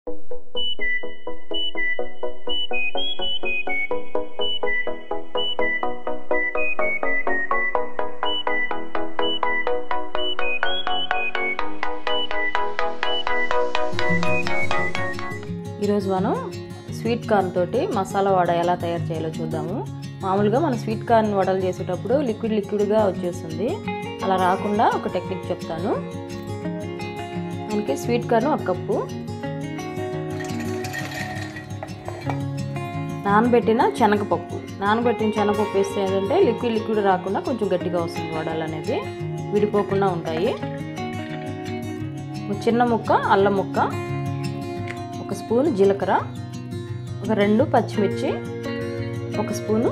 ఈరోజు మనం sweet corn తోటి మసాలా వడ ఎలా తయారు చేయాలో చూద్దాము. మామూలుగా మనం స్వీట్ కార్న్ వడలు చేసేటప్పుడు లిక్విడ్గా వచ్చేస్తుంది. అలా రాకుండా ఒక టెక్నిక్ చెప్తాను. మనకి స్వీట్ కార్న్ 1 కప్పు, నానబెట్టిన శనగపప్పు వేస్తే ఏంటంటే లిక్విడ్ రాకుండా కొంచెం గట్టిగా వస్తుంది. వడలు అనేది విడిపోకుండా ఉంటాయి. చిన్న ముక్క అల్లం ముక్క, 1 స్పూన్ జీలకర్ర, 2 పచ్చిమిర్చి, 1 స్పూను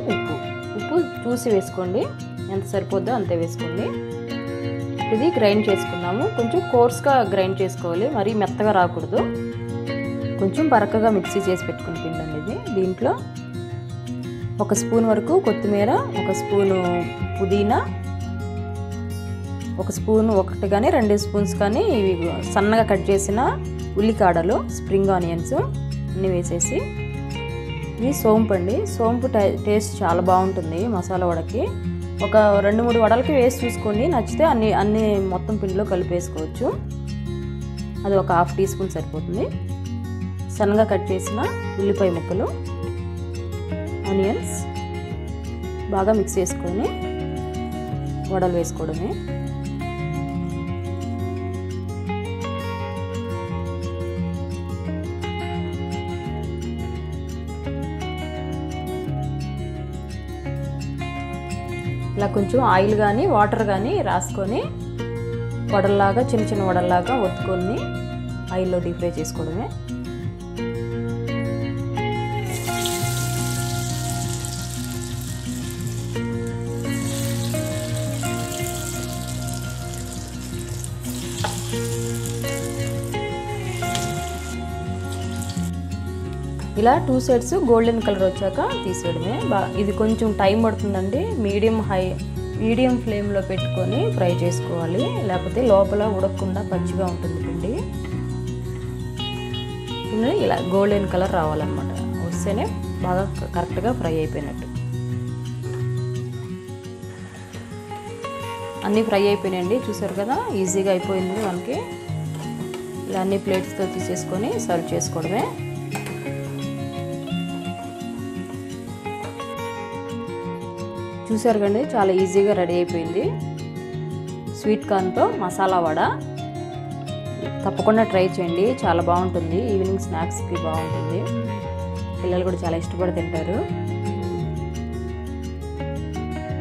ఉప్పు చూసి వేసుకోండి, ఎంత సరిపోద్దో అంతే వేసుకోండి. ఇది గ్రైండ్ చేసుకుందాము. కొంచెం కోర్స్గా గ్రైండ్ చేసుకోవాలి, మరీ మెత్తగా రాకూడదు. కొంచెం బరకగా మిక్సీ చేసి పెట్టుకుని పిండి అనేది. దీంట్లో 1 స్పూన్ వరకు కొత్తిమీర, 1 స్పూను పుదీనా, 1 స్పూన్ 1 కానీ 2 స్పూన్స్ కానీ ఇవి సన్నగా కట్ చేసిన ఉల్లికాడలు, స్ప్రింగ్ ఆనియన్స్ అన్నీ వేసేసి, ఇది సోంపు అండి. సోంపు టేస్ట్ చాలా బాగుంటుంది మసాలా వడకి. ఒక 2-3 వడలకి వేసి చూసుకోండి, నచ్చితే అన్ని మొత్తం పిండిలో కలిపేసుకోవచ్చు. అది ఒక 1/2 టీ స్పూన్ సరిపోతుంది. సన్నగా కట్ చేసిన ఉల్లిపాయ ముక్కలు, ఆనియన్స్ బాగా మిక్స్ చేసుకొని వడలు వేసుకోవడమే. ఇలా కొంచెం ఆయిల్ కానీ వాటర్ కానీ రాసుకొని వడల్లాగా చిన్న వడల్లాగా ఒత్తుకొని ఆయిల్లో డీప్ ఫ్రై చేసుకోవడమే. ఇలా 2 సైడ్స్ గోల్డెన్ కలర్ వచ్చాక తీసేయడమే. ఇది కొంచెం టైం పడుతుందండి. మీడియం ఫ్లేమ్లో పెట్టుకొని ఫ్రై చేసుకోవాలి, లేకపోతే లోపల ఉడకకుండా పచ్చిగా ఉంటుంది పిండి. ఇలా గోల్డెన్ కలర్ రావాలన్నమాట, వస్తేనే బాగా కరెక్ట్గా ఫ్రై అయిపోయినట్టు. అన్నీ ఫ్రై అయిపోయినాయండి, చూసారు కదా, ఈజీగా అయిపోయింది మనకి. ఇలా అన్ని ప్లేట్స్తో తీసేసుకొని సర్వ్ చేసుకోవడమే. చూసారు కండి, చాలా ఈజీగా రెడీ అయిపోయింది స్వీట్ కార్న్తో మసాలా వడ. తప్పకుండా ట్రై చేయండి, చాలా బాగుంటుంది. ఈవినింగ్ స్నాక్స్కి బాగుంటుంది. పిల్లలు కూడా చాలా ఇష్టపడి తింటారు.